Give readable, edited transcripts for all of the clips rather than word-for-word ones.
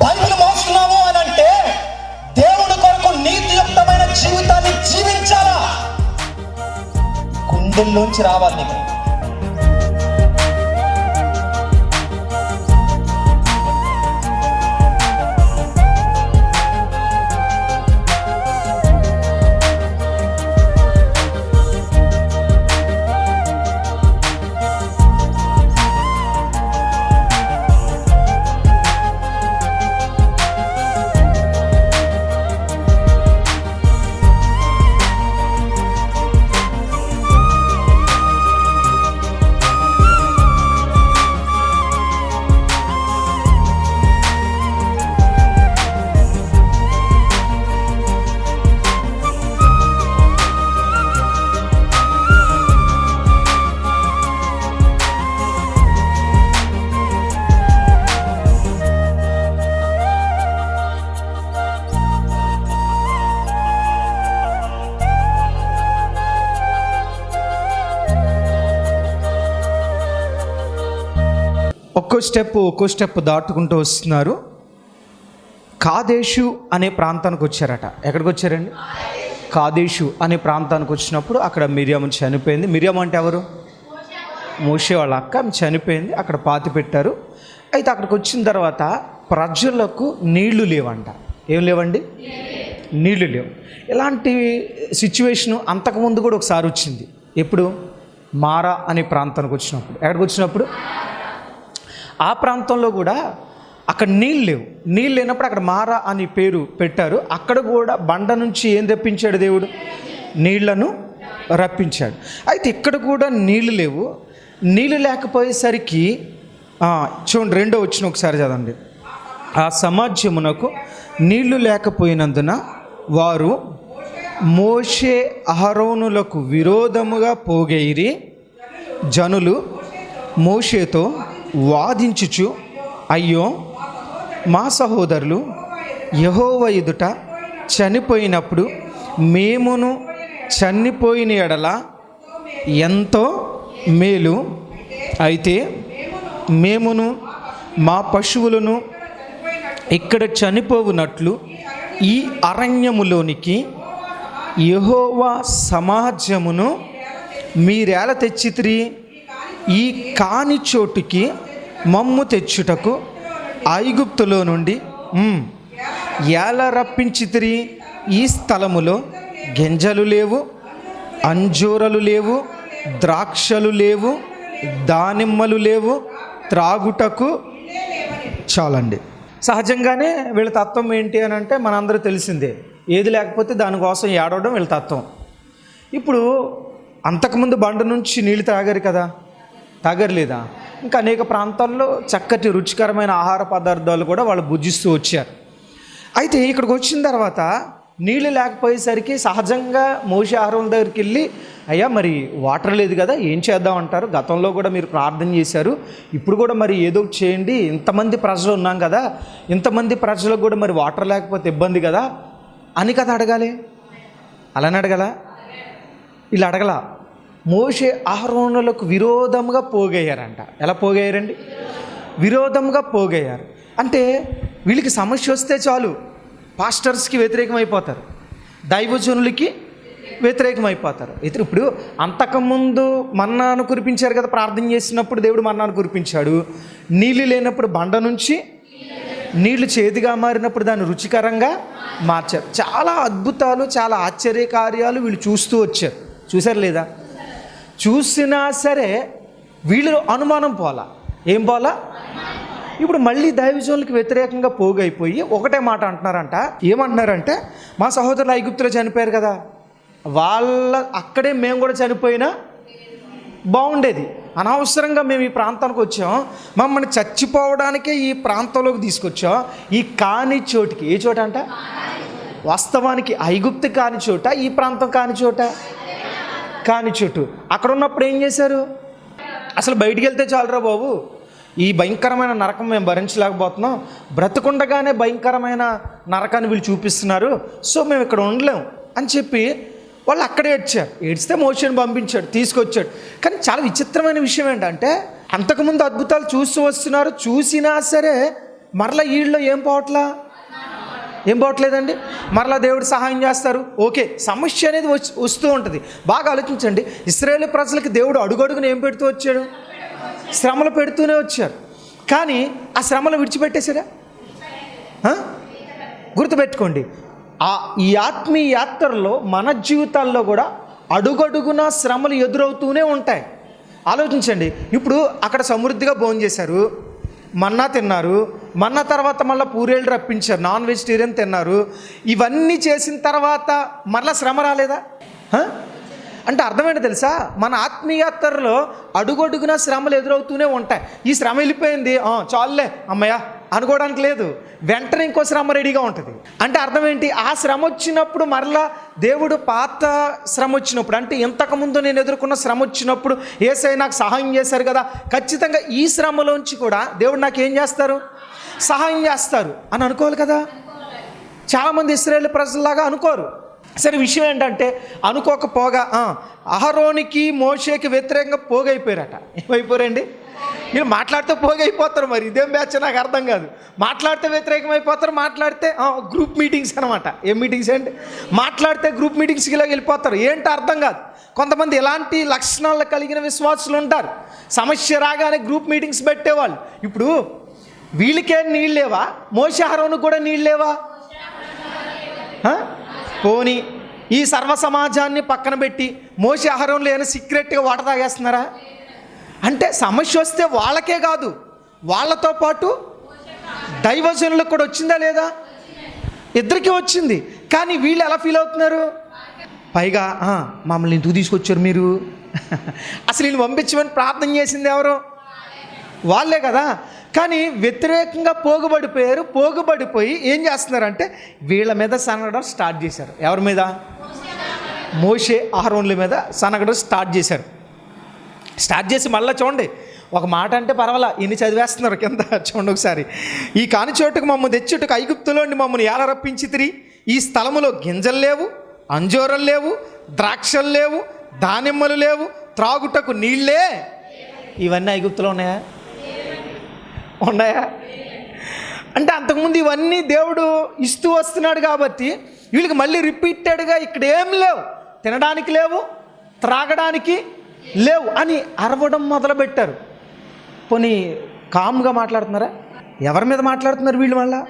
Bible మోస్తున్నాము అని అంటే దేవుడి కొరకు నీతియుక్తమైన జీవితాన్ని జీవించాలా, గుండెల్లోంచి రావాలి నీకు. ఒక్కో స్టెప్ దాటుకుంటూ వస్తున్నారు. కాదేశు అనే ప్రాంతానికి వచ్చారట. ఎక్కడికి వచ్చారండి? కాదేశు అనే ప్రాంతానికి వచ్చినప్పుడు అక్కడ మిరియాము చనిపోయింది. మిరియాము అంటే ఎవరు? మోషే వాళ్ళ అక్క. ఆమె చనిపోయింది, అక్కడ పాతి పెట్టారు. అయితే అక్కడికి వచ్చిన తర్వాత ప్రజలకు నీళ్లు లేవంట. ఏం లేవండి? నీళ్లు లేవు. ఇలాంటి సిచ్యువేషను అంతకుముందు కూడా ఒకసారి వచ్చింది. ఎప్పుడు? మారా అనే ప్రాంతానికి వచ్చినప్పుడు. ఎక్కడికి వచ్చినప్పుడు? ఆ ప్రాంతంలో కూడా అక్కడ నీళ్ళు లేవు. నీళ్ళు లేనప్పుడు అక్కడ మారా అని పేరు పెట్టారు. అక్కడ కూడా బండ నుంచి ఏం తెప్పించాడు దేవుడు? నీళ్లను రప్పించాడు. అయితే ఇక్కడ కూడా నీళ్ళు లేవు. నీళ్ళు లేకపోయేసరికి చూడండి, 2వ వచనం ఒకసారి చదవండి. ఆ సమాజమునకు నీళ్లు లేకపోయినందున వారు మోషే అహరోనులకు విరోధముగా పోగైరి. జనులు మోషేతో వాదించుచు, అయ్యో మా సహోదరులు యెహోవా ఎదుట చనిపోయినప్పుడు మేమును చనిపోయిన ఎడల ఎంతో మేలు. అయితే మేమును మా పశువులను ఇక్కడ చనిపోవునట్లు ఈ అరణ్యములోనికి యెహోవా సమాజమును మీరేల తెచ్చితిరి? ఈ కాని చోటుకి మమ్ము తెచ్చుటకు ఐగుప్తులో నుండి ఎలా రప్పించితిరి? ఈ స్థలములో గింజలు లేవు, అంజూరలు లేవు, ద్రాక్షలు లేవు, దానిమ్మలు లేవు, త్రాగుటకు. చాలండి. సహజంగానే వీళ్ళ తత్వం ఏంటి అని అంటే మనందరూ తెలిసిందే. ఏది లేకపోతే దానికోసం ఏడవడం వీళ్ళ తత్వం. ఇప్పుడు అంతకుముందు బండ నుంచి నీళ్ళు తాగారు కదా, తాగర్లేదా? ఇంకా అనేక ప్రాంతాల్లో చక్కటి రుచికరమైన ఆహార పదార్థాలు కూడా వాళ్ళు భుజిస్తూ వచ్చారు. అయితే ఇక్కడికి వచ్చిన తర్వాత నీళ్ళు లేకపోయేసరికి సహజంగా మోషే అహరోనుల దగ్గరికి వెళ్ళి, అయ్యా మరి వాటర్ లేదు కదా, ఏం చేద్దాం అంటారు? గతంలో కూడా మీరు ప్రార్థన చేశారు, ఇప్పుడు కూడా మరి ఏదో చేయండి, ఇంతమంది ప్రజలు ఉన్నాం కదా, ఇంతమంది ప్రజలకు కూడా మరి వాటర్ లేకపోతే ఇబ్బంది కదా అని కదా అడగాలి. అలానే అడగల? ఇలా అడగల. మోషే అహరోనులకు విరోధంగా పోగయ్యారంట. ఎలా పోగయ్యారండి? విరోధంగా పోగయ్యారు. అంటే వీళ్ళకి సమస్య వస్తే చాలు పాస్టర్స్కి వ్యతిరేకమైపోతారు, దైవజనులకి వ్యతిరేకమైపోతారు. ఇప్పుడు అంతకుముందు మన్నాను కురిపించారు కదా, ప్రార్థన చేసినప్పుడు దేవుడు మన్నాను కురిపించాడు. నీళ్ళు లేనప్పుడు బండ నుంచి నీళ్లు చేదుగా మారినప్పుడు దాన్ని రుచికరంగా మార్చారు. చాలా అద్భుతాలు, చాలా ఆశ్చర్యకార్యాలు వీళ్ళు చూస్తూ వచ్చారు. చూసారు లేదా? చూసినా సరే వీళ్ళు అనుమానం పోలా. ఏం పోలా? ఇప్పుడు మళ్ళీ దైవజనులకు వ్యతిరేకంగా పోగైపోయి ఒకటే మాట అంటున్నారంట. ఏమంటున్నారంటే, మా సహోదరులు ఐగుప్తులో చనిపోయారు కదా, అక్కడే మేము కూడా చనిపోయినా బాగుండేది, అనవసరంగా మేము ఈ ప్రాంతానికి వచ్చాం, మమ్మల్ని చచ్చిపోవడానికే ఈ ప్రాంతంలోకి తీసుకొచ్చాం. ఈ కాని చోటుకి, ఏ చోట అంట? వాస్తవానికి ఐగుప్తు కాని చోట, ఈ ప్రాంతం కాని చోట, కాని చోటు. అక్కడ ఉన్నప్పుడు ఏం చేశారు? అసలు బయటికి వెళ్తే చాలరా బాబు, ఈ భయంకరమైన నరకం మేము భరించలేకపోతున్నాం, బ్రతుకుండగానే భయంకరమైన నరకాన్ని వీళ్ళు చూపిస్తున్నారు, సో మేము ఇక్కడ ఉండలేము అని చెప్పి వాళ్ళు అక్కడే ఏడ్చారు. ఏడిస్తే మోషేని పంపించాడు, తీసుకొచ్చాడు. కానీ చాలా విచిత్రమైన విషయం ఏంటంటే, అంతకుముందు అద్భుతాలు చూస్తూ వస్తున్నారు, చూసినా సరే మరలా వీళ్ళలో ఏం పోవట్లేదండి. మరలా దేవుడు సహాయం చేస్తారు. ఓకే, సమస్య అనేది వస్తూ ఉంటుంది. బాగా ఆలోచించండి, ఇశ్రాయేలు ప్రజలకి దేవుడు అడుగడుగున ఏం పెడుతూ వచ్చాడు? శ్రమలు పెడుతూనే వచ్చారు. కానీ ఆ శ్రమలు విడిచిపెట్టేశారా? గుర్తుపెట్టుకోండి, ఈ ఆత్మీయ యాత్రలో మన జీవితాల్లో కూడా అడుగడుగున శ్రమలు ఎదురవుతూనే ఉంటాయి. ఆలోచించండి, ఇప్పుడు అక్కడ సమృద్ధిగా భోజనం చేశారు, మన్నా తిన్నారు, మన్నా తర్వాత మళ్ళీ పూరేళ్ళు రప్పించారు, నాన్ వెజిటేరియన్ తిన్నారు. ఇవన్నీ చేసిన తర్వాత మళ్ళీ శ్రమ రాలేదా? అంటే అర్థమేంటి తెలుసా? మన ఆత్మీయాత్రలో అడుగడుగున శ్రమలు ఎదురవుతూనే ఉంటాయి. ఈ శ్రమ వెళ్ళిపోయింది, చాలులే అమ్మయ్య అనుకోవడానికి లేదు, వెంటనే ఇంకో శ్రమ రెడీగా ఉంటుంది. అంటే అర్థం ఏంటి? ఆ శ్రమ వచ్చినప్పుడు మరలా దేవుడు పాత శ్రమ వచ్చినప్పుడు, అంటే ఇంతకుముందు నేను ఎదుర్కొన్న శ్రమ వచ్చినప్పుడు యేసయ్య నాకు సహాయం చేశారు కదా, ఖచ్చితంగా ఈ శ్రమలోంచి కూడా దేవుడు నాకు ఏం చేస్తారు? సహాయం చేస్తారు అని అనుకోవాలి కదా. చాలామంది ఇశ్రాయేలు ప్రజల్లాగా అనుకోరు. సరే, విషయం ఏంటంటే అనుకోకపోగా అహరోనికి మోషేకి వ్యతిరేకంగా పోగైపోయారట. ఏమైపోయారండి? వీళ్ళు మాట్లాడితే పోగైపోతారు. మరి ఇదేం బ్యాచ్ నాకు అర్థం కాదు. మాట్లాడితే వ్యతిరేకం అయిపోతారు, మాట్లాడితే గ్రూప్ మీటింగ్స్ అనమాట. ఏం మీటింగ్స్ అంటే మాట్లాడితే గ్రూప్ మీటింగ్స్కి ఇలా వెళ్ళిపోతారు. ఏంటో అర్థం కాదు. కొంతమంది ఇలాంటి లక్షణాలు కలిగిన విశ్వాసులు ఉంటారు. సమస్య రాగానే గ్రూప్ మీటింగ్స్ పెట్టేవాళ్ళు. ఇప్పుడు వీళ్ళకేం నీళ్ళు లేవా? మోషే అహరోనుకు కూడా నీళ్ళు లేవా? పోనీ ఈ సర్వ సమాజాన్ని పక్కన పెట్టి మోషే అహరోనులు ఏమైనా సీక్రెట్గా వాటర్ తాగేస్తున్నారా? అంటే సమస్య వస్తే వాళ్ళకే కాదు, వాళ్ళతో పాటు దైవజనులకు కూడా వచ్చిందా లేదా? ఇద్దరికీ వచ్చింది. కానీ వీళ్ళు ఎలా ఫీల్ అవుతున్నారు? పైగా మమ్మల్ని ఎందుకు తీసుకొచ్చారు మీరు? అసలు వీళ్ళు పంపించమని ప్రార్థన చేసింది ఎవరు? వాళ్ళే కదా. కానీ వ్యతిరేకంగా పోగుబడిపోయి ఏం చేస్తున్నారంటే వీళ్ళ మీద సనగడం స్టార్ట్ చేశారు. ఎవరి మీద? మోషే అహరోనుల మీద సనగడం స్టార్ట్ చేశారు. స్టార్ట్ చేసి మళ్ళీ చూడండి, ఒక మాట అంటే పర్వాలా, ఇన్ని చదివేస్తున్నారు కింద. చూడండి ఒకసారి, ఈ కాని చోటుకు మమ్మల్ని తెచ్చుటకు ఐగుప్తులోండి మమ్మల్ని ఎలా రప్పించితిరి? ఈ స్థలములో గింజలు లేవు, అంజూరం లేవు, ద్రాక్షలు లేవు, దానిమ్మలు లేవు, త్రాగుటకు నీళ్ళే. ఇవన్నీ ఐగుప్తులో ఉన్నాయా? అంటే అంతకుముందు ఇవన్నీ దేవుడు ఇస్తూ వస్తున్నాడు కాబట్టి వీళ్ళకి మళ్ళీ రిపీటెడ్గా ఇక్కడ ఏం లేవు, తినడానికి లేవు, త్రాగడానికి లేవు అని అరవడం మొదలుపెట్టారు. పోనీ కామ్గా మాట్లాడుతున్నారా? ఎవరి మీద మాట్లాడుతున్నారు వీళ్ళు? మళ్ళా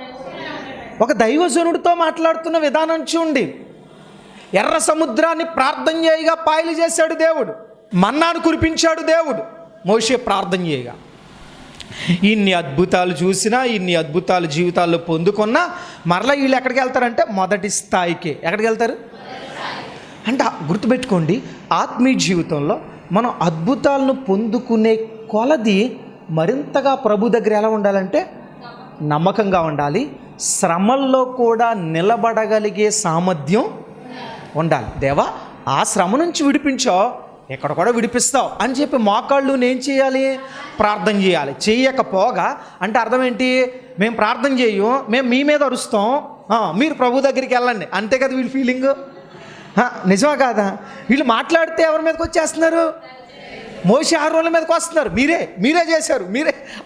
ఒక దైవజనుడితో మాట్లాడుతున్న విధానం చూడండి. ఎర్ర సముద్రాన్ని ప్రార్థన చేయగా పాయలు చేశాడు దేవుడు, మన్నాను కురిపించాడు దేవుడు మోషే ప్రార్థన చేయగా. ఇన్ని అద్భుతాలు చూసినా, ఇన్ని అద్భుతాలు జీవితాల్లో పొందుకున్నా మరలా వీళ్ళు ఎక్కడికి వెళ్తారంటే మొదటి స్థాయికే. ఎక్కడికి వెళ్తారు అంటే గుర్తుపెట్టుకోండి, ఆత్మీయ జీవితంలో మనం అద్భుతాలను పొందుకునే కొలది మరింతగా ప్రభు దగ్గర ఎలా ఉండాలంటే నమ్మకంగా ఉండాలి. శ్రమల్లో కూడా నిలబడగలిగే సామర్థ్యం ఉండాలి. దేవా, ఆ శ్రమ నుంచి విడిపించావు, ఎక్కడ కూడా విడిపిస్తావు అని చెప్పి మోకాళ్ళు నేను చేయాలి, ప్రార్థన చేయాలి. చేయకపోగా అంటే అర్థం ఏంటి? మేము ప్రార్థన చేయము, మేము మీ మీద అరుస్తాం, మీరు ప్రభు దగ్గరికి వెళ్ళండి, అంతే కదా వీళ్ళ ఫీలింగ్. నిజమా కాదా? వీళ్ళు మాట్లాడితే ఎవరి మీదకి వచ్చేస్తున్నారు? మోషే అహరోనుల మీదకి వస్తున్నారు. మీరే చేశారు,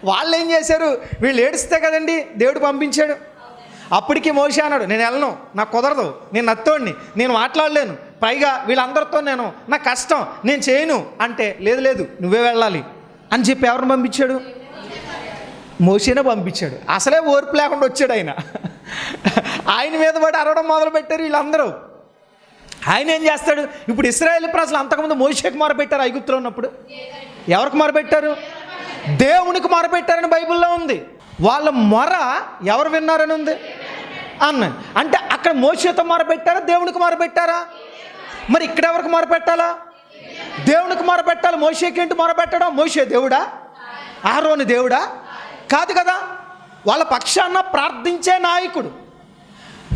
వాళ్ళు ఏం చేశారు? వీళ్ళు ఏడిస్తే కదండి దేవుడు పంపించాడు. అప్పటికి మోషే అన్నాడు, నేను వెళ్ళను, నాకు కుదరదు, నేను నత్తోడిని, నేను మాట్లాడలేను, పైగా వీళ్ళందరితో నా కష్టం, నేను చేయను అంటే లేదు నువ్వే వెళ్ళాలి అని చెప్పి ఎవరిని పంపించాడు? మోషేనే పంపించాడు. అసలే ఓర్పు లేకుండా వచ్చాడు ఆయన మీద పడి అరవడం మొదలుపెట్టారు వీళ్ళందరూ. ఆయన ఏం చేస్తాడు? ఇప్పుడు ఇశ్రాయేలు ప్రజలు అంతకుముందు మోషేకి మొరపెట్టారు ఐగుప్తులో ఉన్నప్పుడు. ఎవరికి మొరపెట్టారు? దేవునికి మొరపెట్టారని బైబిల్లో ఉంది. వాళ్ళ మొర ఎవరు విన్నారని ఉంది అంటే అక్కడ మోషేతో మొరపెట్టారా, దేవునికి మొరపెట్టారా? మరి ఇక్కడ ఎవరికి మొరపెట్టాలా? దేవునికి మొరపెట్టాలి. మోషేకి ఏంటి మొరపెట్టడం? మోషే దేవుడా? అహరోను దేవుడా? కాదు కదా. వాళ్ళ పక్షాన ప్రార్థించే నాయకుడు.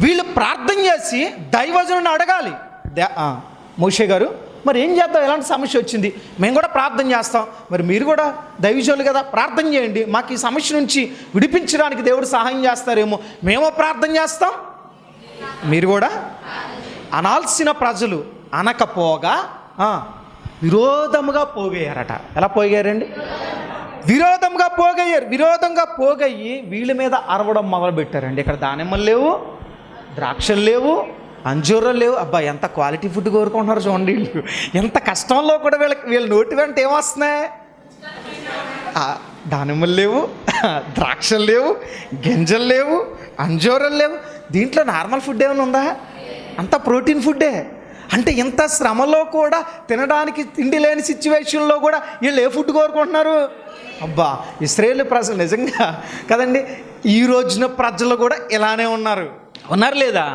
వీళ్ళు ప్రార్థన చేసి దైవజనుని అడగాలి, మోషే గారు మరి ఏం చేద్దాం, ఎలాంటి సమస్య వచ్చింది, మేము కూడా ప్రార్థన చేస్తాం, మరి మీరు కూడా దైవజనులు కదా, ప్రార్థన చేయండి, మాకు ఈ సమస్య నుంచి విడిపించడానికి దేవుడు సహాయం చేస్తారేమో, మేము ప్రార్థన చేస్తాం, మీరు కూడా అనాల్సిన ప్రజలు అనకపోగా విరోధముగా పోగేయారట. ఎలా పోయారండి? విరోధంగా పోగయ్యి వీళ్ళ మీద అరవడం మొదలు పెట్టారండి. ఇక్కడ దానిమ్మలు లేవు, ద్రాక్షలు లేవు, అంజూరాలు లేవు. అబ్బా ఎంత క్వాలిటీ ఫుడ్ కోరుకుంటున్నారు చూడండి వీళ్ళు. ఎంత కష్టంలో కూడా వీళ్ళ నోటి వెంట ఏమొస్తున్నాయి? దానిమ్మలు లేవు, ద్రాక్షలు లేవు, గింజలు లేవు, అంజూరాలు లేవు. దీంట్లో నార్మల్ ఫుడ్ ఏమైనా ఉందా? అంత ప్రోటీన్ ఫుడ్డే. అంటే ఇంత శ్రమలో కూడా తినడానికి తిండి లేని సిచ్యువేషన్లో కూడా వీళ్ళు ఏ ఫుడ్ కోరుకుంటున్నారు? అబ్బా ఇశ్రాయేలు ప్రజలు నిజంగా కదండి, ఈ రోజున ప్రజలు కూడా ఇలానే ఉన్నారు లేదా?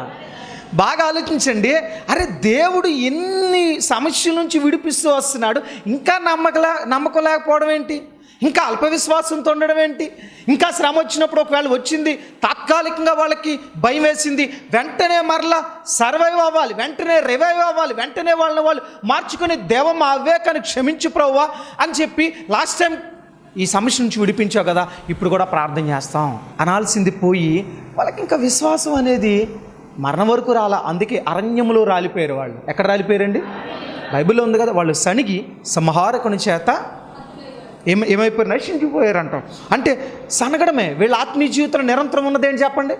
బాగా ఆలోచించండి. అరే దేవుడు ఎన్ని సమస్యల నుంచి విడిపిస్తూ వస్తున్నాడు, ఇంకా నమ్మకం లేకపోవడం ఏంటి? ఇంకా అల్పవిశ్వాసంతో ఉండడం ఏంటి? ఇంకా శ్రమ వచ్చినప్పుడు ఒకవేళ వచ్చింది, తాత్కాలికంగా వాళ్ళకి భయం వేసింది, వెంటనే మరలా సర్వైవ్ అవ్వాలి, వెంటనే రివైవ్ అవ్వాలి, వెంటనే వాళ్ళు మార్చుకుని దేవ మా అవివేకాన్ని క్షమించు ప్రభువా అని చెప్పి లాస్ట్ టైం ఈ సమస్య నుంచి విడిపించావు కదా, ఇప్పుడు కూడా ప్రార్థన చేస్తాం అనాల్సింది పోయి వాళ్ళకి ఇంకా విశ్వాసం అనేది మరణం వరకు రాలా. అందుకే అరణ్యంలో రాలిపోయారు వాళ్ళు. ఎక్కడ రాలిపోయారండి? బైబిల్లో ఉంది కదా, వాళ్ళు సణిగి సంహారకుని చేత ఏమైపోయారు? నశించిపోయారు అంటాం. అంటే సనగడమే వీళ్ళ ఆత్మీయ జీవితంలో నిరంతరం ఉన్నదేంటి చెప్పండి?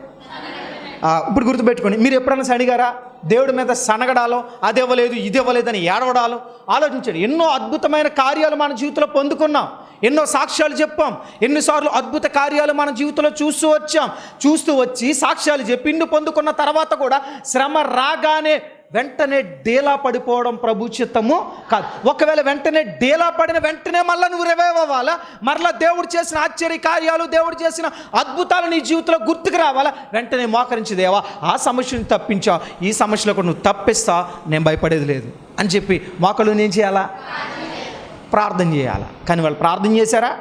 ఇప్పుడు గుర్తుపెట్టుకోండి, మీరు ఎప్పుడైనా సణిగారా? దేవుడి మీద సనగడాలో అది ఇవ్వలేదు ఇది ఇవ్వలేదు అని ఏడవడాలో ఆలోచించండి. ఎన్నో అద్భుతమైన కార్యాలు మన జీవితంలో పొందుకున్నాం, ఎన్నో సాక్ష్యాలు చెప్పాం, ఎన్నిసార్లు అద్భుత కార్యాలు మన జీవితంలో చూస్తూ వచ్చి సాక్ష్యాలు చెప్పి పొందుకున్న తర్వాత కూడా శ్రమ రాగానే వెంటనే డేలా పడిపోవడం ప్రభు చిత్తము కాదు. ఒకవేళ వెంటనే డేలా పడిన వెంటనే మళ్ళీ నువ్వు రివైవ్ అవ్వాలా, మరలా దేవుడు చేసిన ఆశ్చర్య కార్యాలు, దేవుడు చేసిన అద్భుతాలు నీ జీవితంలో గుర్తుకు రావాలా, వెంటనే మోకరించి దేవా ఆ సమస్యను తప్పించా, ఈ సమస్యలో కూడా నువ్వు తప్పిస్తా, నేను భయపడేది లేదు అని చెప్పి మోకలు నేను చేయాలా? ప్రార్థన చేయాలా? కానీ వాళ్ళు ప్రార్థన చేశారా?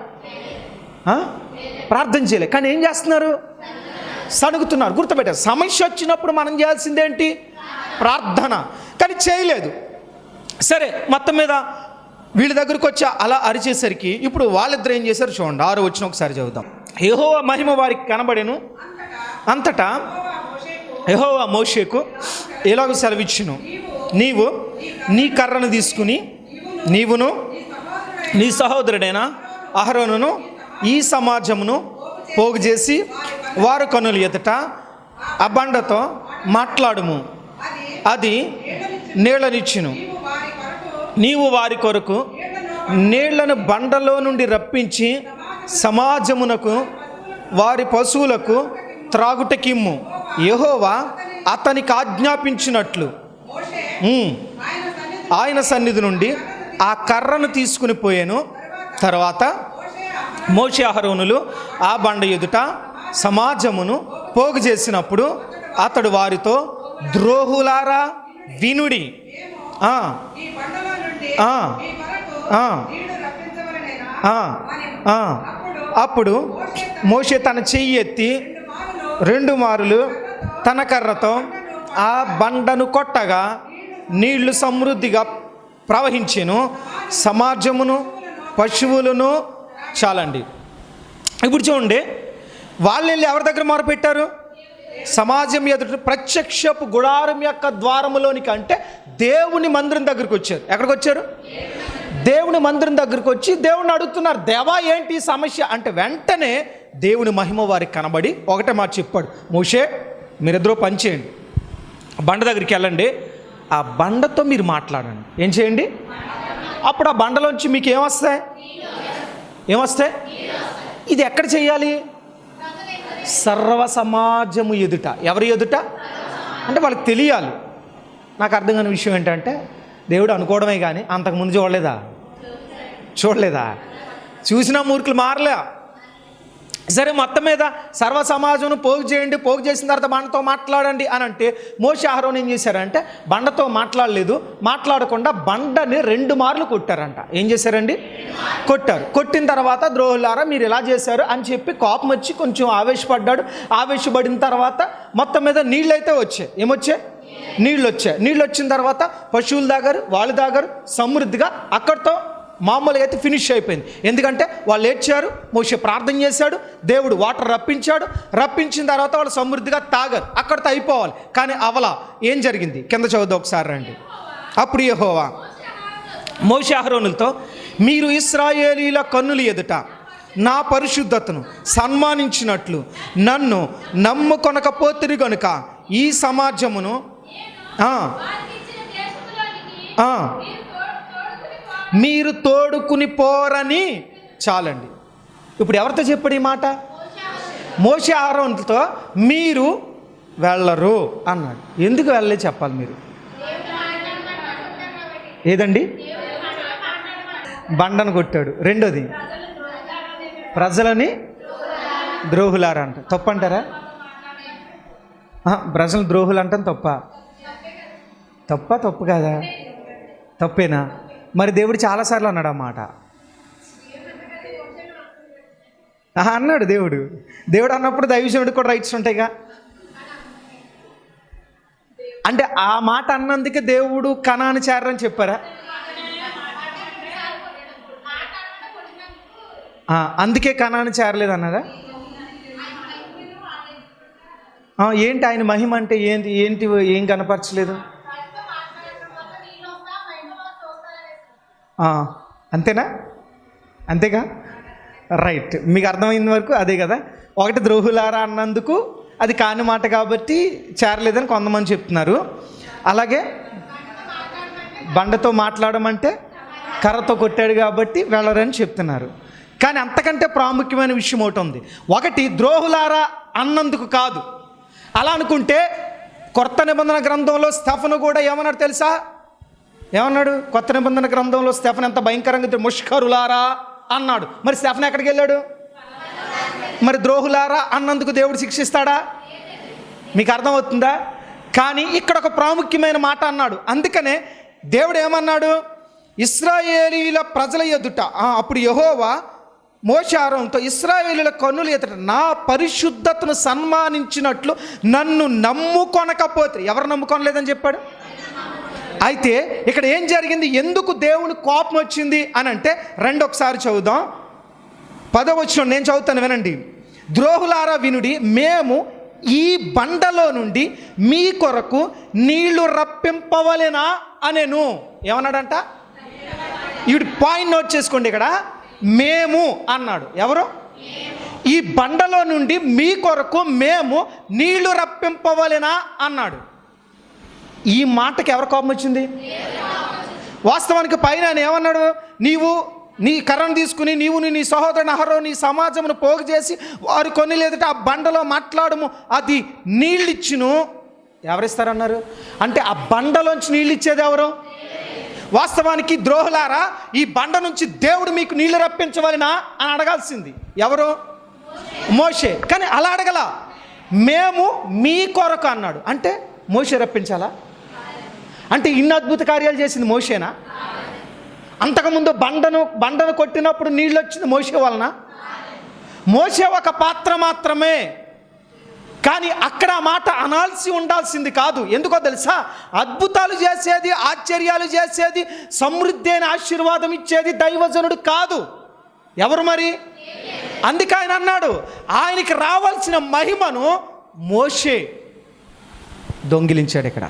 ప్రార్థన చేయలే. కానీ ఏం చేస్తున్నారు? సణుగుతున్నారు. గుర్తుపెట్టారు, సమస్య వచ్చినప్పుడు మనం చేయాల్సిందేంటి? ప్రార్థన. కానీ చేయలేదు. సరే, మొత్తం మీద వీళ్ళ దగ్గరకు వచ్చి అలా అరిచేసరికి ఇప్పుడు వాళ్ళిద్దరు ఏం చేశారు చూడండి. 6వ వచనం ఒకసారి చదువుదాం. యెహోవా మహిమ వారికి కనబడెను, అంతటా యెహోవా మోషేకు ఎలాగో సెలవిచ్చును, నీవు నీ కర్రను తీసుకుని నీవును నీ సహోదరుడైన అహరోనును ఈ సమాజమును పోగు చేసి వారు కన్నుల ఎదుట ఆ బండతో మాట్లాడుము, అది నీళ్ళనిచ్చును. నీవు వారి కొరకు నీళ్లను బండలో నుండి రప్పించి సమాజమునకు వారి పశువులకు త్రాగుటకిమ్ము. యెహోవా అతనికి ఆజ్ఞాపించినట్లు ఆయన సన్నిధి నుండి ఆ కర్రను తీసుకుని పోయాను. తర్వాత మోషే అహరోనులు ఆ బండ ఎదుట సమాజమును పోగు చేసినప్పుడు అతడు వారితో, ద్రోహులారా వినుడి, అప్పుడు మోషే తన చెయ్యి ఎత్తి 2 మారులు తన కర్రతో ఆ బండను కొట్టగా నీళ్లు సమృద్ధిగా ప్రవహించెను, సమాజమును పశువులను. చాలండి. ఇప్పుడు చూడండి, వాళ్ళు వెళ్ళి ఎవరి దగ్గర మొరపెట్టారు? సమాజం ఎదుట ప్రత్యక్షపు గుడారం యొక్క ద్వారములోనికి, అంటే దేవుని మందిరం దగ్గరికి వచ్చారు. ఎక్కడికి వచ్చారు? దేవుని మందిరం దగ్గరికి వచ్చి దేవుని అడుగుతున్నారు, దేవా ఏంటి సమస్య అంటే వెంటనే దేవుని మహిమ వారికి కనబడి ఒకటే మాట చెప్పాడు, మోషే మీరిద్దరూ పని చేయండి, బండ దగ్గరికి వెళ్ళండి, ఆ బండతో మీరు మాట్లాడండి. ఏం చేయండి? అప్పుడు ఆ బండలోంచి మీకు ఏమొస్తాయి? ఇది ఎక్కడ చేయాలి? సర్వ సమాజము ఎదుట. ఎవరి ఎదుట అంటే వాళ్ళకి తెలియాలి. నాకు అర్థం కాని విషయం ఏంటంటే, దేవుడు అనుకోవడమే కానీ అంతకుముందు చూడలేదా? చూసినా మూర్ఖులు మారలే. సరే, మొత్తం మీద సర్వ సమాజం పోగు చేయండి, పోగు చేసిన తర్వాత బండతో మాట్లాడండి అని అంటే మోషే అహరోను ఏం చేశారంటే బండతో మాట్లాడలేదు, మాట్లాడకుండా బండని 2 మార్లు కొట్టారంట. ఏం చేశారండి? కొట్టారు. కొట్టిన తర్వాత ద్రోహులారా మీరు ఇలా చేశారు అని చెప్పి కోపం వచ్చి కొంచెం ఆవేశపడ్డాడు. ఆవేశపడిన తర్వాత మొత్తం మీద నీళ్ళు అయితే వచ్చాయి. ఏమొచ్చాయి? నీళ్ళు వచ్చాయి. నీళ్ళు వచ్చిన తర్వాత పశువులు తాగారు, వాళ్ళు తాగారు, సమృద్ధిగా. అక్కడితో మామూలుగా అయితే ఫినిష్ అయిపోయింది. ఎందుకంటే వాళ్ళు ఏడ్చారు, మోషే ప్రార్థన చేశాడు, దేవుడు వాటర్ రప్పించిన తర్వాత వాళ్ళు సమృద్ధిగా తాగారు. అక్కడితో అయిపోవాలి. కానీ అవలా ఏం జరిగింది? కింద చదువుదాం ఒకసారి రండి. అప్పుడు యెహోవా మోషే అహరోనులతో, మీరు ఇశ్రాయేలీల కన్నుల ఎదుట నా పరిశుద్ధతను సన్మానించినట్లు నన్ను నమ్ముకొనకపోతిరి గనుక ఈ సమాజమును మీరు తోడుకుని పోరని. చాలండి. ఇప్పుడు ఎవరితో చెప్పాడు ఈ మాట? మోషే ఆరోనులతో మీరు వెళ్ళరు అన్నాడు. ఎందుకు వెళ్ళలే చెప్పాలి మీరు. ఏదండి? బండను కొట్టాడు. రెండోది ప్రజలని ద్రోహులారా అంట. తప్పంటారా? ప్రజలు ద్రోహులు అంటాం తప్పు కాదా? తప్పేనా? మరి దేవుడు చాలాసార్లు అన్నాడు అన్నమాట. అన్నాడు దేవుడు అన్నప్పుడు దైవజనుడికి కూడా రైట్స్ ఉంటాయిగా. అంటే ఆ మాట అన్నందుకే దేవుడు కనాను చేరని చెప్పారా? అందుకే కనాను చేరలేదు అన్నారా? ఏంటి ఆయన మహిమ అంటే ఏంటి ఏం కనపరచలేదు? అంతేనా? అంతేగా? రైట్. మీకు అర్థమైంది వరకు అదే కదా. ఒకటి ద్రోహులారా అన్నందుకు అది కాని మాట కాబట్టి చేరలేదని కొంతమంది చెప్తున్నారు. అలాగే బండతో మాట్లాడమంటే కర్రతో కొట్టాడు కాబట్టి వెళ్ళరని చెప్తున్నారు. కానీ అంతకంటే ప్రాముఖ్యమైన విషయం ఒకటి ఉంది. ఒకటి ద్రోహులారా అన్నందుకు కాదు. అలా అనుకుంటే కొత్త నిబంధన గ్రంథంలో స్టెఫను కూడా ఏమన్నాడు తెలుసా? ఏమన్నాడు? కొత్త నిబంధన గ్రంథంలో స్టెఫన్ ఎంత భయంకరంగా ముష్కరులారా అన్నాడు. మరి స్టెఫన్ ఎక్కడికి వెళ్ళాడు? మరి ద్రోహులారా అన్నందుకు దేవుడు శిక్షిస్తాడా? మీకు అర్థమవుతుందా? కానీ ఇక్కడ ఒక ప్రాముఖ్యమైన మాట అన్నాడు. అందుకనే దేవుడు ఏమన్నాడు? ఇశ్రాయేలీల ప్రజల ఎదుట అప్పుడు యెహోవా మోషే ఆరోనుతో ఇశ్రాయేలీల కన్నుల ఎదుట నా పరిశుద్ధతను సన్మానించినట్లు నన్ను నమ్ముకొనకపోతే. ఎవరు నమ్ముకొనలేదని చెప్పాడు? అయితే ఇక్కడ ఏం జరిగింది? ఎందుకు దేవుని కోపం వచ్చింది అని అంటే ఒకసారి చదువుదాం. 10వ వచనం నేను చదువుతాను, వినండి. ద్రోహులారా వినుడి, మేము ఈ బండలో నుండి మీ కొరకు నీళ్లు రప్పింపవలెనా అనేను. ఏమన్నాడంట? ఇప్పుడు పాయింట్ నోట్ చేసుకోండి. ఇక్కడ మేము అన్నాడు. ఎవరు? ఈ బండలో నుండి మీ కొరకు మేము నీళ్లు రప్పింపవలెనా అన్నాడు. ఈ మాటకి ఎవరి కోపం వచ్చింది? వాస్తవానికి పైన ఆయన ఏమన్నాడు? నీవు నీ కర్రను తీసుకుని నీవు నీ సహోదరుని అహరోను నీ సమాజమును పోగు చేసి వారు కొన్ని లేదట ఆ బండలో మాట్లాడము, అది నీళ్ళిచ్చును. ఎవరిస్తారన్నారు? అంటే ఆ బండలోంచి నీళ్ళు ఇచ్చేది ఎవరు? వాస్తవానికి ద్రోహులారా ఈ బండ నుంచి దేవుడు మీకు నీళ్లు రప్పించవలెనా అని అడగాల్సింది ఎవరు? మోషే. కానీ అలా అడగల. మేము మీ కొరకు అన్నాడు. అంటే మోషే రప్పించాలా? అంటే ఇన్ని అద్భుత కార్యాలు చేసింది మోషేనా? అంతకుముందు బండను కొట్టినప్పుడు నీళ్ళు వచ్చింది మోషే వలన? మోషే ఒక పాత్ర మాత్రమే. కానీ అక్కడ ఆ మాట అనాల్సి ఉండాల్సింది కాదు. ఎందుకో తెలుసా? అద్భుతాలు చేసేది, ఆశ్చర్యాలు చేసేది, సమృద్ధి అయిన ఆశీర్వాదం ఇచ్చేది దైవజనుడు కాదు. ఎవరు మరి? అందుకే ఆయన అన్నాడు ఆయనకి రావాల్సిన మహిమను మోషే దొంగిలించాడు. ఇక్కడ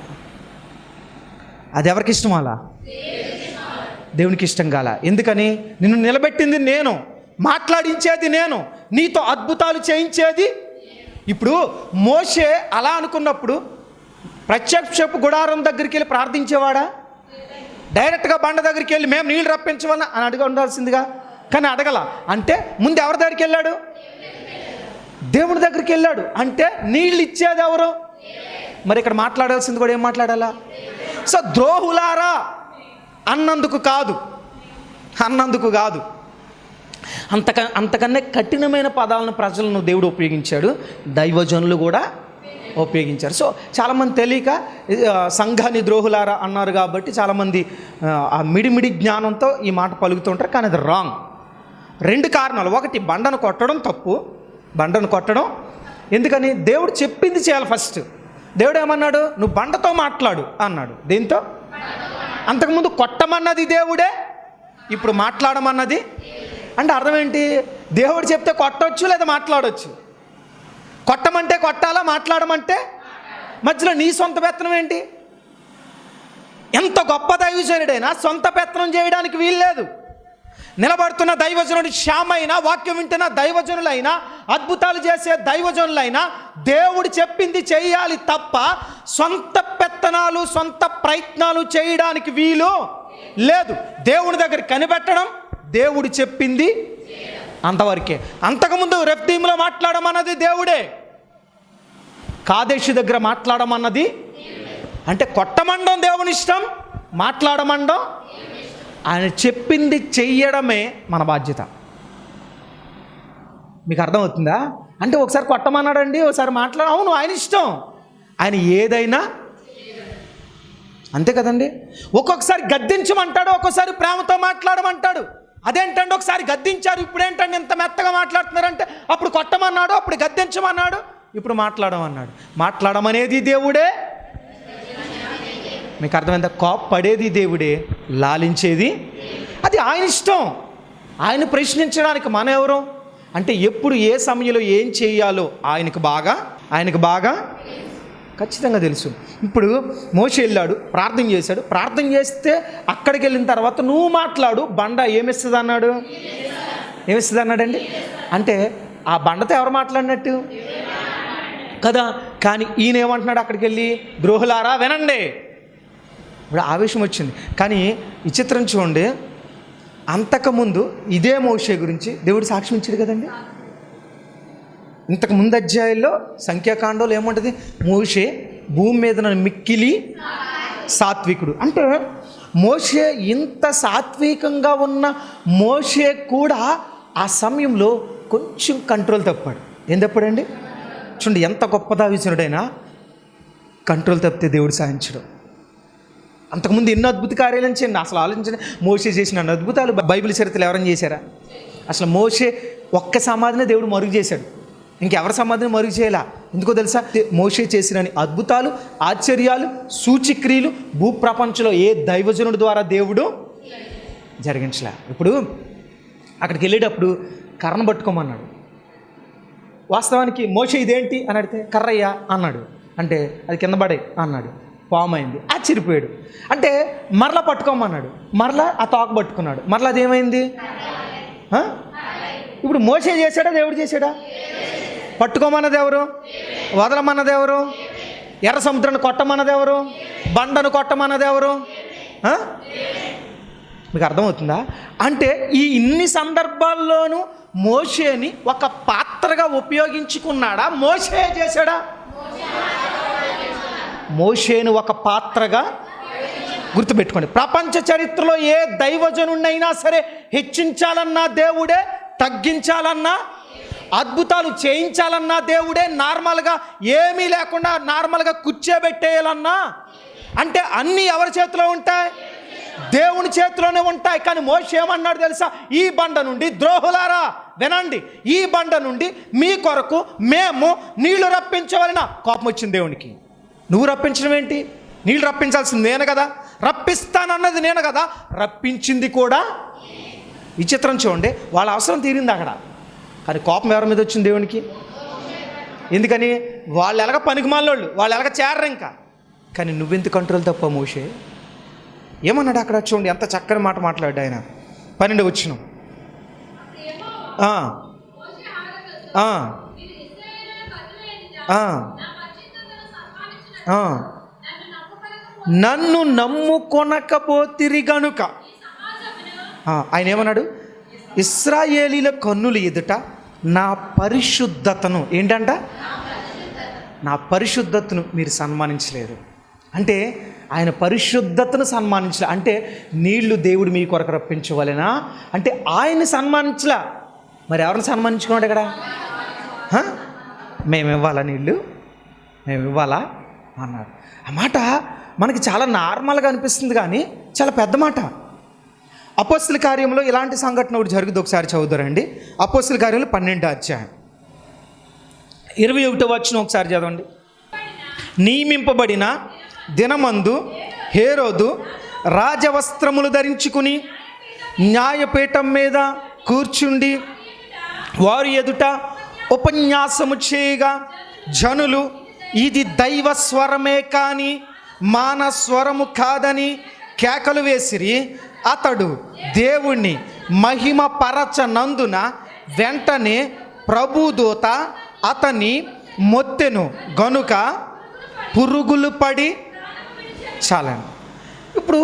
అది ఎవరికి ఇష్టం? అలా దేవునికి ఇష్టం కాల. ఎందుకని? నిన్ను నిలబెట్టింది నేను, మాట్లాడించేది నేను, నీతో అద్భుతాలు చేయించేది. ఇప్పుడు మోషే అలా అనుకున్నప్పుడు ప్రత్యక్షపు గుడారం దగ్గరికి వెళ్ళి ప్రార్థించేవాడా? డైరెక్ట్గా బండ దగ్గరికి వెళ్ళి మేము నీళ్ళు రప్పించవాలని అని అడిగి ఉండాల్సిందిగా. కానీ అడగల. అంటే ముందు ఎవరి దగ్గరికి వెళ్ళాడు? దేవుని దగ్గరికి వెళ్ళాడు. అంటే నీళ్ళు ఇచ్చేది ఎవరు? మరి ఇక్కడ మాట్లాడాల్సింది కూడా ఏం మాట్లాడాలా? సో ద్రోహులారా అన్నందుకు కాదు. అంతకన్నా కఠినమైన పదాలను ప్రజలను దేవుడు ఉపయోగించాడు, దైవజనులు కూడా ఉపయోగించారు. సో చాలామంది తెలియక సంఘాన్ని ద్రోహులారా అన్నారు కాబట్టి చాలామంది ఆ మిడిమిడి జ్ఞానంతో ఈ మాట పలుకుతుంటారు. కానీ అది రాంగ్. 2 కారణాలు. ఒకటి, బండను కొట్టడం తప్పు. బండను కొట్టడం ఎందుకని? దేవుడు చెప్పింది చేయాలి ఫస్ట్. దేవుడు ఏమన్నాడు? నువ్వు బండతో మాట్లాడు అన్నాడు. దేంతో? అంతకుముందు కొట్టమన్నది దేవుడే, ఇప్పుడు మాట్లాడమన్నది. అంటే అర్థం ఏంటి? దేవుడు చెప్తే కొట్టవచ్చు లేదా మాట్లాడవచ్చు. కొట్టమంటే కొట్టాలా, మాట్లాడమంటే? మధ్యలో నీ సొంత పెత్తనం ఏంటి? ఎంత గొప్ప దైవజనుడైనా సొంత పెత్తనం చేయడానికి వీల్లేదు. నిలబడుతున్న దైవజనుడు శ్యామైనా, వాక్యం వింటున్న దైవజనులైనా, అద్భుతాలు చేసే దైవజనులైనా దేవుడు చెప్పింది చేయాలి తప్ప సొంత పెత్తనాలు, సొంత ప్రయత్నాలు చేయడానికి వీలు లేదు. దేవుని దగ్గర కనిపెట్టడం, దేవుడు చెప్పింది అంతవరకే. అంతకుముందు రెఫ్దీములో మాట్లాడమన్నది దేవుడే, కాదేశు దగ్గర మాట్లాడమన్నది అంటే కొట్టమండం దేవుని ఇష్టం, మాట్లాడమండం ఆయన చెప్పింది చెయ్యడమే మన బాధ్యత. మీకు అర్థమవుతుందా? అంటే ఒకసారి కొట్టమన్నాడండి, ఒకసారి అవును ఆయన ఇష్టం, ఆయన ఏదైనా అంతే కదండి. ఒక్కొక్కసారి గద్దించమంటాడు, ఒక్కొక్కసారి ప్రేమతో మాట్లాడమంటాడు. అదేంటండి ఒకసారి గద్దించారు, ఇప్పుడు ఏంటండి ఇంత మెత్తగా మాట్లాడుతున్నారంటే, అప్పుడు కొట్టమన్నాడు, అప్పుడు గద్దించమన్నాడు, ఇప్పుడు మాట్లాడమన్నాడు. మాట్లాడమనేది దేవుడే. మీకు అర్థమైందా? కోప్పడేది దేవుడే, లాలించేది అది ఆయన ఇష్టం. ఆయన ప్రశ్నించడానికి మన ఎవరు అంటే, ఎప్పుడు ఏ సమయంలో ఏం చేయాలో ఆయనకు బాగా ఖచ్చితంగా తెలుసు. ఇప్పుడు మోషే వెళ్ళాడు, ప్రార్థన చేశాడు. ప్రార్థన చేస్తే అక్కడికి వెళ్ళిన తర్వాత నువ్వు మాట్లాడు, బండ ఏమిస్తుంది అన్నాడండి. అంటే ఆ బండతో ఎవరు మాట్లాడినట్టు కదా. కానీ ఈయన ఏమంటున్నాడు అక్కడికి వెళ్ళి, ద్రోహులారా వినండి. ఇప్పుడు ఆవేశం వచ్చింది. కానీ విచిత్రం చూడండి, అంతకుముందు ఇదే మోషే గురించి దేవుడు సాక్ష్యం ఇచ్చాడు కదండి. ఇంతకు ముందు అధ్యాయంలో సంఖ్యాకాండంలో ఏముంటుంది, మోషే భూమి మీద మిక్కిలి సాత్వికుడు. అంటే మోషే ఇంత సాత్వికంగా ఉన్న మోషే కూడా ఆ సమయంలో కొంచెం కంట్రోల్ తప్పాడు. ఏం తప్పాడండి? చూడండి, ఎంత గొప్ప దావీదుడైనా కంట్రోల్ తప్పితే దేవుడు సాధించడం. అంతకుముందు ఎన్నో అద్భుత కార్యాలను చేయండి. అసలు ఆలోచించండి, మోషే చేసిన అన్ని అద్భుతాలు బైబిల్ చరిత్రలో ఎవరైనా చేశారా? అసలు మోషే ఒక్క సమాధిని దేవుడు మరుగు చేశాడు, ఇంకెవరి సమాధిని మరుగు చేయాల. ఎందుకో తెలుసా? మోషే చేసిన అద్భుతాలు, ఆశ్చర్యాలు, సూచిక్రియలు భూప్రపంచంలో ఏ దైవజనుడి ద్వారా దేవుడు జరిగించలే. ఇప్పుడు అక్కడికి వెళ్ళేటప్పుడు కర్రను పట్టుకోమన్నాడు. వాస్తవానికి మోషే ఇదేంటి అని అడిగితే కర్రయ్యా అన్నాడు. అంటే అది కింద పడే అన్నాడు. పాము అయింది, ఆశ్చర్యపోయాడు. అంటే మరలా పట్టుకోమన్నాడు, మరలా ఆ తోక పట్టుకున్నాడు, మరలా అదేమైంది? ఇప్పుడు మోషే చేశాడా దేవుడు చేశాడా? పట్టుకోమన్నది ఎవరు? వదలమన్నది ఎవరు? ఎర్ర సముద్రాన్ని కొట్టమన్నది ఎవరు? బండను కొట్టమన్నది ఎవరు? మీకు అర్థమవుతుందా? అంటే ఈ ఇన్ని సందర్భాల్లోనూ మోషేని ఒక పాత్రగా ఉపయోగించుకున్నాడా? మోషే చేశాడా? మోషేను ఒక పాత్రగా గుర్తుపెట్టుకోండి. ప్రపంచ చరిత్రలో ఏ దైవజనుడినైనా సరే హెచ్చించాలన్నా దేవుడే, తగ్గించాలన్నా, అద్భుతాలు చేయించాలన్నా దేవుడే, నార్మల్గా ఏమీ లేకుండా నార్మల్గా కూర్చోబెట్టేయాలన్నా అంటే అన్నీ ఎవరి చేతిలో ఉంటాయి? దేవుని చేతిలోనే ఉంటాయి. కానీ మోషే ఏమన్నాడు తెలుసా? ఈ బండ నుండి, ద్రోహులారా వినండి, ఈ బండ నుండి మీ కొరకు మేము నీళ్లు రప్పించవలన. కోపం వచ్చింది దేవునికి. నువ్వు రప్పించడం ఏంటి? నీళ్ళు రప్పించాల్సింది నేను కదా, రప్పిస్తానన్నది నేను కదా, రప్పించింది కూడా. విచిత్రం చూడండి, వాళ్ళ అవసరం తీరింది అక్కడ, కానీ కోపం ఎవరి మీద వచ్చింది? దేవునికి. ఎందుకని? వాళ్ళు ఎలాగ పనికిమాలోళ్ళు, వాళ్ళు ఎలాగ చేరరు ఇంకా. కానీ నువ్వెంత కంట్రోల్ తప్ప మోషే ఏమన్నాడు అక్కడ? చూడండి ఎంత చక్కని మాట మాట్లాడు ఆయన. 12 వచనం. నన్ను నమ్ముకొనకపోతిరి గనుక. ఆయన ఏమన్నాడు? ఇశ్రాయేలీల కన్నుల ఎదుట నా పరిశుద్ధతను ఏంటంట? నా పరిశుద్ధతను మీరు సన్మానించలేదు. అంటే ఆయన పరిశుద్ధతను సన్మానించలే. అంటే నీళ్లు దేవుడు మీ కొరకు రప్పించవలెనా అంటే ఆయన్ని సన్మానించలా. మరి ఎవరిని సన్మానించుకున్నాడు ఇక్కడ? మేము ఇవ్వాలా నీళ్ళు, మేము ఇవ్వాలా అన్నాడు. ఆ మాట మనకి చాలా నార్మల్గా అనిపిస్తుంది, కానీ చాలా పెద్ద మాట. అపోస్తుల కార్యంలో ఇలాంటి సంఘటన ఒకటి జరుగుతుంది, ఒకసారి చదువుతారండి. అపోస్తుల కార్యంలో 12వ అధ్యాయం 21వ వచనం ఒకసారి చదవండి. నియమింపబడిన దినమందు హేరోదు రాజవస్త్రములు ధరించుకుని న్యాయపీఠం మీద కూర్చుండి వారి ఎదుట ఉపన్యాసము చేయగా జనులు ఇది దైవ స్వరమే కానీ మానవ స్వరము కాదని కేకలు వేసిరి. అతడు దేవుణ్ణి మహిమ పరచనందున వెంటనే ప్రభుదూత అతన్ని మొత్తెను గనుక పురుగులు పడి చాలండి. ఇప్పుడు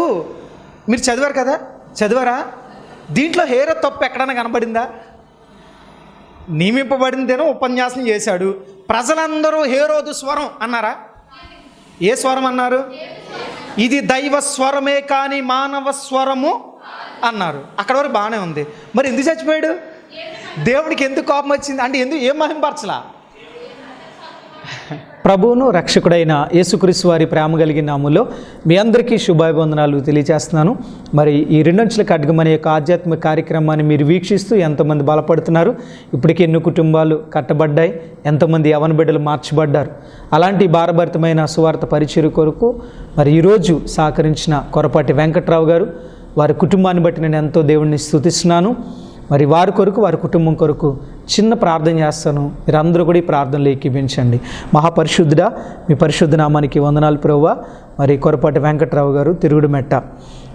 మీరు చదివారు కదా, చదివారా? దీంట్లో హేరో తప్పు ఎక్కడైనా కనబడిందా? నియమింపబడిందేనో ఉపన్యాసం చేశాడు, ప్రజలందరూ హేరోదు స్వరం అన్నారా? ఏ స్వరం అన్నారు? ఇది దైవ స్వరమే కానీ మానవ స్వరము అన్నారు. అక్కడ వరకు బాగానే ఉంది. మరి ఎందుకు చచ్చిపోయాడు? దేవుడికి ఎందుకు కోపం వచ్చింది అంటే ఏం మహింపరచలా? ప్రభువును రక్షకుడైన యేసుక్రీస్తు వారి ప్రేమ కలిగిన నామములో మీ అందరికీ శుభాభివందనాలు తెలియజేస్తున్నాను. మరి ఈ రెండంచుల ఖడ్గం అనే యొక్క ఆధ్యాత్మిక కార్యక్రమాన్ని మీరు వీక్షిస్తూ ఎంతమంది బలపడుతున్నారు, ఇప్పటికీ ఎన్నో కుటుంబాలు కట్టబడ్డాయి, ఎంతమంది యవన బిడ్డలు మార్చబడ్డారు. అలాంటి భారభరితమైన సువార్త పరిచర్య కొరకు మరి ఈరోజు సహకరించిన కొరపాటి వెంకట్రావు గారు, వారి కుటుంబాన్ని బట్టి నేను ఎంతో దేవుడిని స్తుతిస్తున్నాను. మరి వారి కొరకు, వారి కుటుంబం కొరకు చిన్న ప్రార్థన చేస్తాను. మీరు అందరూ కూడా ఈ ప్రార్థనలు ఏకీభించండి. మహాపరిశుద్ధుడా, మీ పరిశుద్ధ నామానికి వందనాలు ప్రభువా. మరి కొరపాటి వెంకట్రావు గారు, తిరుగుడుమెట్ట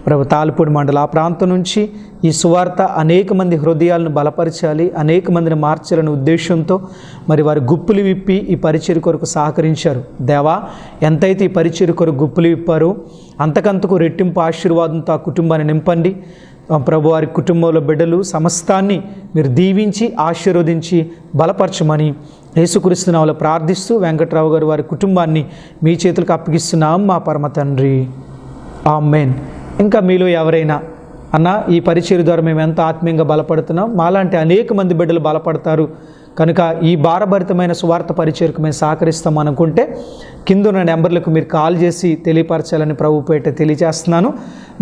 ప్రభు, తాళ్ళపూడి మండలం ఆ ప్రాంతం నుంచి ఈ సువార్త అనేక మంది హృదయాలను బలపరచాలి, అనేక మందిని మార్చాలనే ఉద్దేశంతో మరి వారి గుప్పులు విప్పి ఈ పరిచర్య కొరకు సహకరించారు. దేవా, ఎంతైతే ఈ పరిచర్య కొరకు గుప్పులు విప్పారో అంతకంతకు రెట్టింపు ఆశీర్వాదంతో ఆ కుటుంబాన్ని నింపండి ప్రభు. వారి కుటుంబంలో బిడ్డలు సమస్తాన్ని మీరు దీవించి ఆశీర్వదించి బలపరచమని యేసుక్రీస్తు నామములో ప్రార్థిస్తూ వెంకట్రావు గారు వారి కుటుంబాన్ని మీ చేతులకు అప్పగిస్తున్నాం మా పరమ తండ్రి, ఆమేన్. ఇంకా మీలో ఎవరైనా అన్న ఈ పరిచర్య ద్వారా మేము ఎంత ఆత్మీయంగా బలపడుతున్నాం, మాలాంటి అనేక మంది బిడ్డలు బలపడతారు కనుక ఈ భారభరితమైన సువార్త పరిచర్యకు మేము సహకరిస్తాం అనుకుంటే కింద ఉన్న నెంబర్లకు మీరు కాల్ చేసి తెలియపరచాలని ప్రభు పేట తెలియజేస్తున్నాను.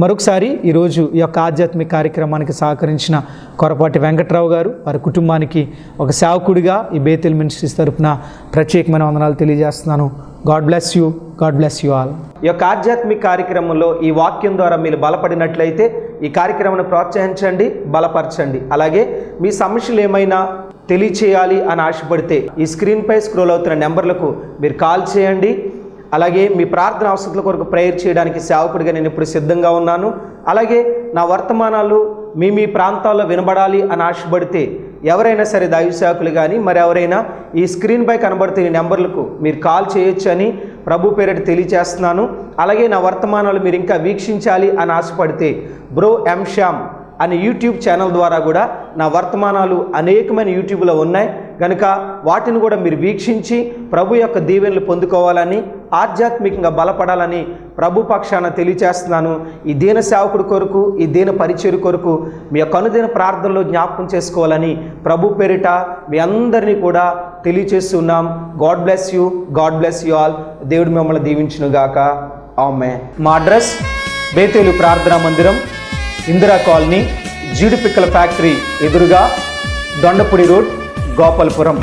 మరొకసారి ఈరోజు ఈ యొక్క ఆధ్యాత్మిక కార్యక్రమానికి సహకరించిన కొరపాటి వెంకట్రావు గారు, వారి కుటుంబానికి ఒక సేవకుడిగా ఈ బేతెల్ మినిస్ట్రీస్ తరపున ప్రత్యేకమైన వందనాలు తెలియజేస్తున్నాను. God bless you, God bless you all. ఈ యొక్క ఆధ్యాత్మిక కార్యక్రమంలో ఈ వాక్యం ద్వారా మీరు బలపడినట్లయితే ఈ కార్యక్రమాన్ని ప్రోత్సహించండి, బలపరచండి. అలాగే మీ సమస్యలు ఏమైనా తెలియచేయాలి అని ఆశపడితే ఈ స్క్రీన్పై స్క్రోల్ అవుతున్న నెంబర్లకు మీరు కాల్ చేయండి. అలాగే మీ ప్రార్థన అవసరాల కొరకు ప్రేయర్ చేయడానికి సేవకుడిగా నేను ఇప్పుడు సిద్ధంగా ఉన్నాను. అలాగే నా వర్తమానాలు మీ ప్రాంతాల్లో వినబడాలి అని ఆశపడితే ఎవరైనా సరే దైవ సేవకులు కానీ మరి ఎవరైనా ఈ స్క్రీన్పై కనబడుతున్న నెంబర్లకు మీరు కాల్ చేయొచ్చు అని ప్రభు పేరిట తెలియజేస్తున్నాను. అలాగే నా వర్తమానాలు మీరు ఇంకా వీక్షించాలి అని ఆశపడితే బ్రో ఎం శ్యామ్ అనే యూట్యూబ్ ఛానల్ ద్వారా కూడా నా వర్తమానాలు అనేకమైన యూట్యూబ్లో ఉన్నాయి కనుక వాటిని కూడా మీరు వీక్షించి ప్రభు యొక్క దీవెనలు పొందుకోవాలని, ఆధ్యాత్మికంగా బలపడాలని ప్రభు పక్షాన తెలియచేస్తున్నాను. ఈ దీన సేవకుడి కొరకు, ఈ దీన పరిచర్య కొరకు మీ యొక్క అనుదిన ప్రార్థనలో జ్ఞాపకం చేసుకోవాలని ప్రభు పేరిట మీ అందరినీ కూడా తెలియచేస్తున్నాం. God bless you, God bless you all. దేవుడు మిమ్మల్ని దీవించునుగాక. ఆమేన్. మా అడ్రస్ బేతేలు ప్రార్థనా మందిరం, ఇందిరా కాలనీ, జీడిపిక్కల ఫ్యాక్టరీ ఎదురుగా, దొండపూడి రోడ్, గోపాలపురం.